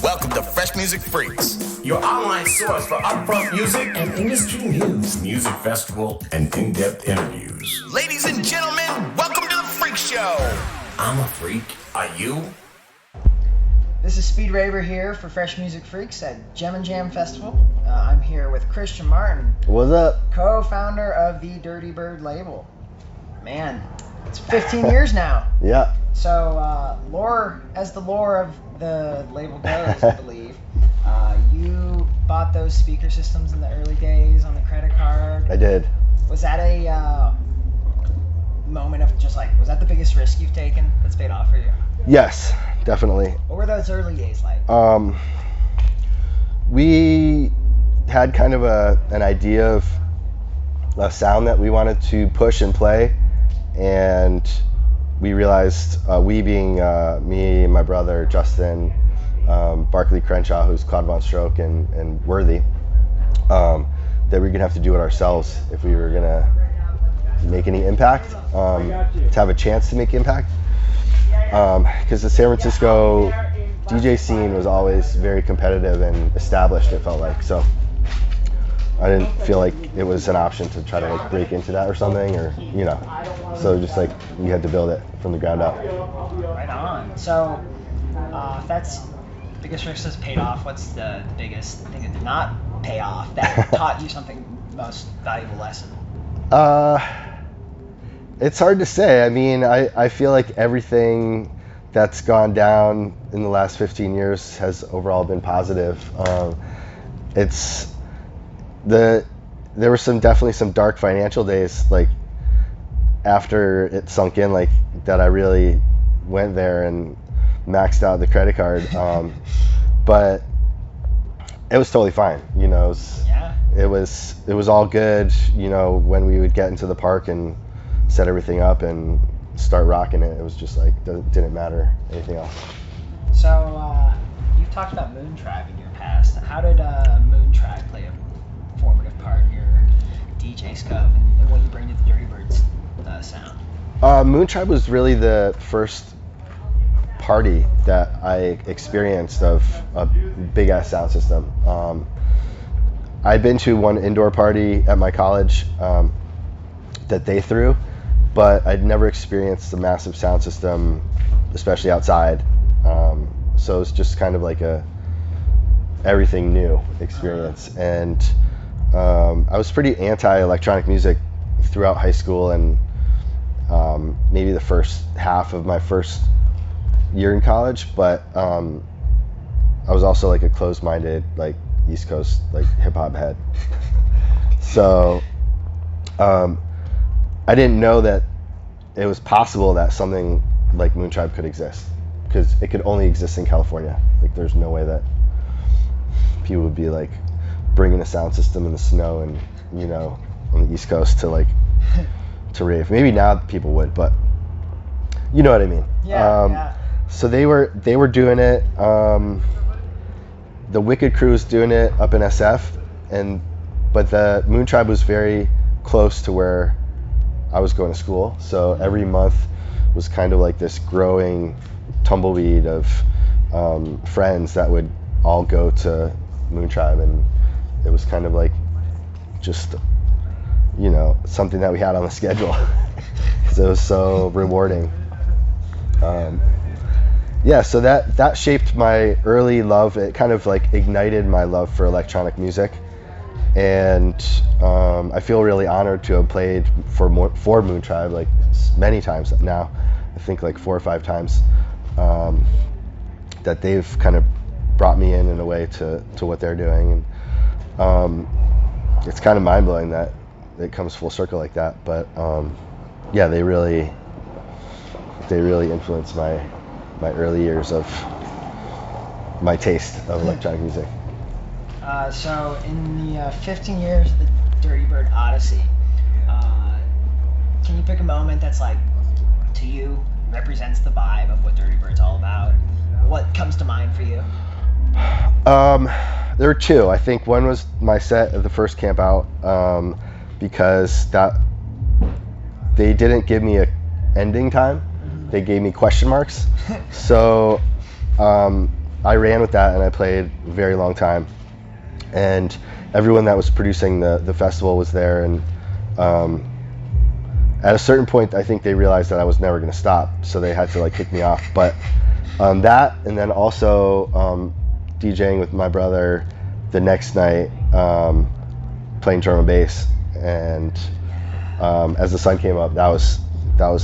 Welcome to Fresh Music Freaks, your online source for upfront music and industry news, music festival, and in-depth interviews. Ladies and gentlemen, welcome to the Freak Show. I'm a freak. Are you? This is Speed Raver here for Fresh Music Freaks at Gem and Jam Festival. I'm here with Christian Martin. What's up? Co-founder of the Dirtybird label. Man, it's 15 years now. Yeah. So, as the lore of the label goes, I believe, you bought those speaker systems in the early days on the credit card. I did. Was that a moment of just like, was that the biggest risk you've taken that's paid off for you? Yes, definitely. What were those early days like? We had kind of an idea of a sound that we wanted to push and play, and we realized, we being me and my brother Justin, Barkley Crenshaw, who's Cloud Von Stroke, and Worthy, that we were gonna have to do it ourselves if we were gonna make any impact, to have a chance to make impact, because the San Francisco DJ scene was always very competitive and established, it felt like. So I didn't feel like it was an option to try to like break into that or something, or so just like we had to build it from the ground up. Right on. So if that's biggest risk has paid off, what's the biggest thing that did not pay off that taught you something most valuable lesson? It's hard to say. I mean, I feel like everything that's gone down in the last 15 years has overall been positive. There were definitely some dark financial days, like after it sunk in, like that I really went there and maxed out the credit card. But it was totally fine. It was all good. When we would get into the park and set everything up and start rocking it, it was just like didn't matter anything else. So you've talked about Moontribe in your past. How did Moontribe play a formative part in your DJ scope and what you bring to the Dirtybird's sound? Moontribe was really the first party that I experienced of a big ass sound system. I'd been to one indoor party at my college that they threw, but I'd never experienced a massive sound system, especially outside. So it was just kind of like everything new experience. And I was pretty anti-electronic music throughout high school and maybe the first half of my first year in college, but I was also like a closed-minded, like East Coast, like hip-hop head. So I didn't know that it was possible that something like Moontribe could exist, because it could only exist in California. Like there's no way that people would be like bringing a sound system in the snow and on the East Coast to rave. Maybe now people would, but you know what I mean. Yeah. So they were doing it. The Wicked Crew was doing it up in SF, but the Moontribe was very close to where I was going to school. So every month was kind of like this growing tumbleweed of friends that would all go to Moontribe, and it was kind of like just something that we had on the schedule because it was so rewarding. So that shaped my early love. It kind of like ignited my love for electronic music, and I feel really honored to have played for Moontribe like many times now. I think like 4 or 5 times that they've kind of brought me in a way to what they're doing, and it's kind of mind-blowing that it comes full circle like that. But they really influenced my early years of my taste of electronic music. So in the 15 years of the Dirtybird Odyssey, can you pick a moment that's like, to you, represents the vibe of what Dirtybird's all about? What comes to mind for you? There were 2. I think one was my set at the first camp out, because they didn't give me a ending time. They gave me question marks. So I ran with that and I played a very long time. And everyone that was producing the festival was there, and at a certain point I think they realized that I was never going to stop, so they had to like kick me off. But that, and then also DJing with my brother the next night, playing drum and bass, and as the sun came up, that was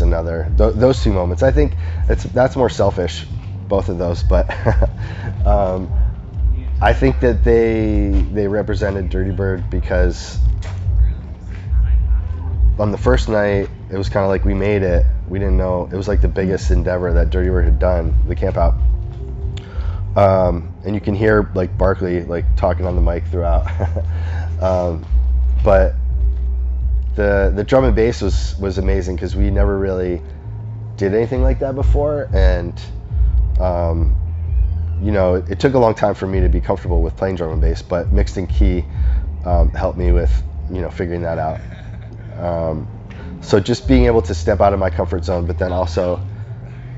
another, those two moments. I think that's more selfish, both of those, but I think that they represented Dirtybird, because on the first night it was kind of like we made it. We didn't know, it was like the biggest endeavor that Dirtybird had done, the camp out. And you can hear like Barkley like talking on the mic throughout. But the drum and bass was amazing, because we never really did anything like that before, and you know, it took a long time for me to be comfortable with playing drum and bass, but mixed and key helped me with, you know, figuring that out. So just being able to step out of my comfort zone, but then also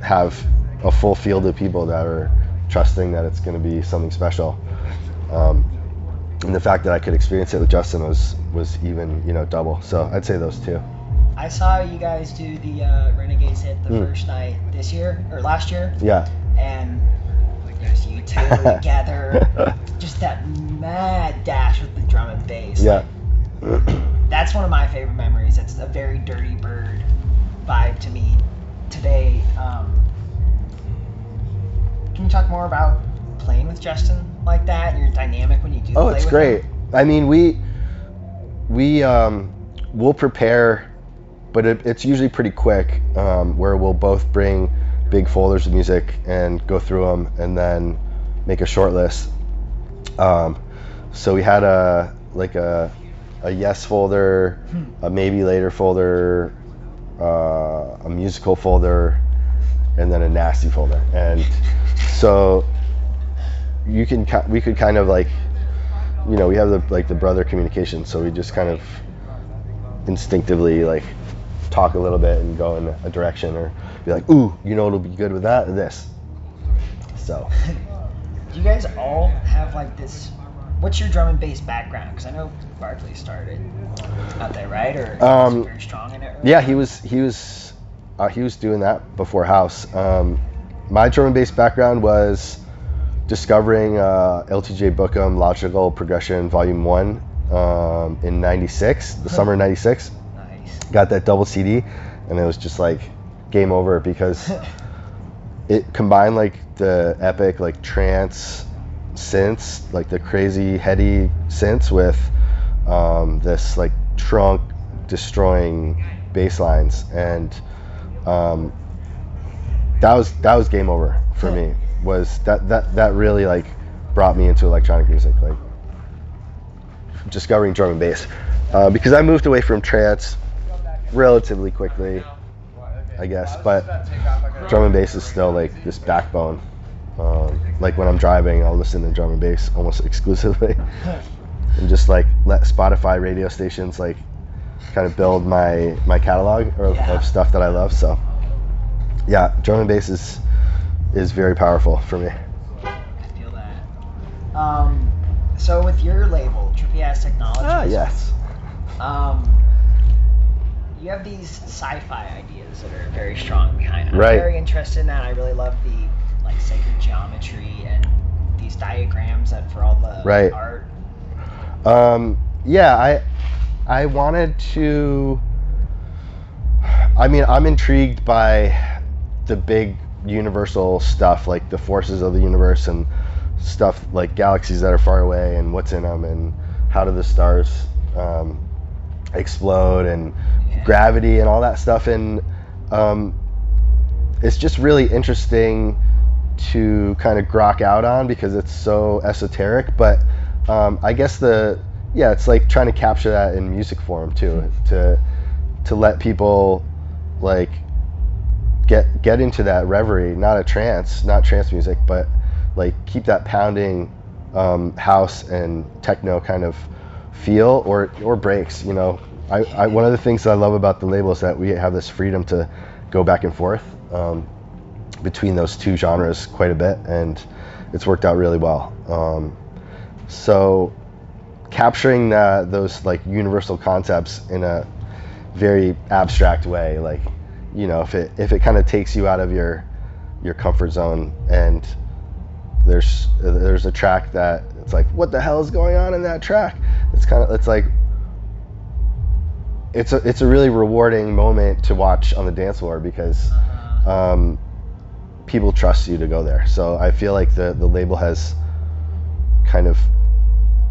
have a full field of people that are trusting that it's going to be something special. And the fact that I could experience it with Justin was even, you know, double. So I'd say those two. I saw you guys do the Renegades hit the first night this year, or last year. Yeah. And there's you two together. Just that mad dash with the drum and bass. Yeah. That's one of my favorite memories. It's a very Dirtybird vibe to me today. Can you talk more about playing with Justin like that, and your dynamic when you do play it's with great. him? I mean, we'll prepare, but it's usually pretty quick, where we'll both bring big folders of music and go through them and then make a short list. So we had a yes folder, a maybe later folder, a musical folder, and then a nasty folder. And so we could kind of like, you know, we have the brother communication, so we just kind of instinctively like talk a little bit and go in a direction, or be like, ooh, you know, it'll be good with that or this. So Do you guys all have like this? What's your drum and bass background? Because I know Barkley started out there, right? Or was he very strong in it? Or yeah, he was doing that before house. My drum and bass background was discovering LTJ Bookham Logical Progression Volume 1 in '96, the summer of '96. Nice. Got that double CD, and it was just like game over, because it combined like the epic like trance synths, like the crazy heady synths, with this like trunk destroying bass lines, and that was game over for me. Was that really like brought me into electronic music, like discovering drum and bass, because I moved away from trance relatively quickly, I guess, but drum and bass is still like this backbone. Like when I'm driving, I'll listen to drum and bass almost exclusively, and just like let Spotify radio stations like kind of build my catalog of stuff that I love. So yeah, drum and bass is very powerful for me. I feel that. So with your label, Trippy Ass Technologies. Yes. You have these sci-fi ideas that are very strong behind it. I'm Right. very interested in that. I really love the like sacred geometry and these diagrams that for all the Right. art. Yeah, I wanted to. I mean, I'm intrigued by the big universal stuff, like the forces of the universe and stuff like galaxies that are far away and what's in them and how do the stars explode and gravity and all that stuff. And it's just really interesting to kind of grok out on, because it's so esoteric. But I guess it's like trying to capture that in music form too, to let people like get into that reverie, not trance music, but like keep that pounding house and techno kind of feel, or breaks, you know. I one of the things that I love about the label is that we have this freedom to go back and forth between those two genres quite a bit, and it's worked out really well. So capturing those like universal concepts in a very abstract way, like, you know, if it kind of takes you out of your comfort zone, and there's a track that it's like, what the hell is going on in that track? It's like it's a really rewarding moment to watch on the dance floor, because people trust you to go there. So I feel like the label has kind of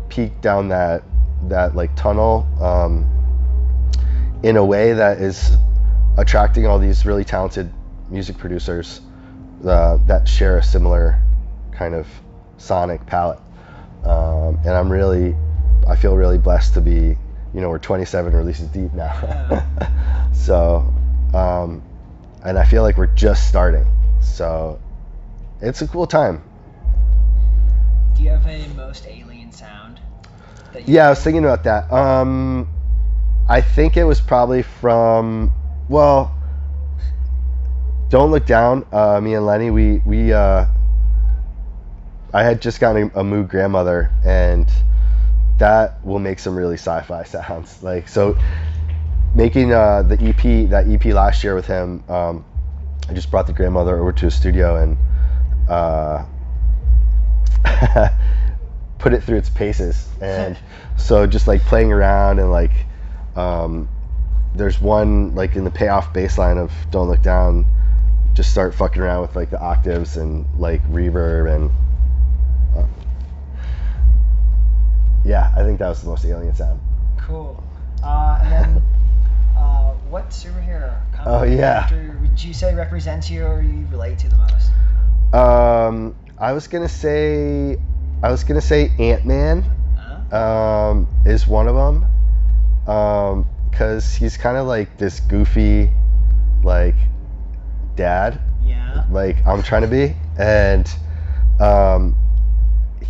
peeked down that like tunnel in a way that is attracting all these really talented music producers that share a similar kind of sonic palette. And I feel really blessed to be, you know, we're 27 releases deep now. So, and I feel like we're just starting. So it's a cool time. Do you have a most alien sound? Yeah, I was thinking about that. I think it was probably from, well, Don't Look Down. Me and Lenny, we I had just gotten a Moog grandmother, and that will make some really sci-fi sounds. Like, so making that EP last year with him, I just brought the grandmother over to a studio and put it through its paces, and so just like playing around, and like there's one like in the payoff bass line of Don't Look Down, just start fucking around with like the octaves and like reverb, and yeah, I think that was the most alien sound. Cool. And then what superhero character would you say represents you, or you relate to the most? I was gonna say Ant-Man is one of them, because he's kind of like this goofy, like, dad. Yeah. Like I'm trying to be, and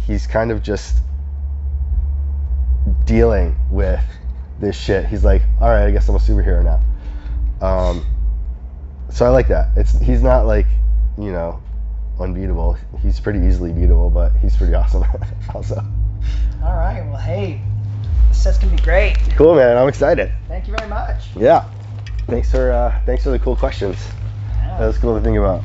he's kind of just dealing with this shit. He's like, all right, I guess I'm a superhero now. So I like that. He's not like, you know, unbeatable. He's pretty easily beatable, but he's pretty awesome also. All right. Well, hey, this set's gonna be great. Cool, man. I'm excited. Thank you very much. Yeah. Thanks for the cool questions. Yeah. That was cool to think about.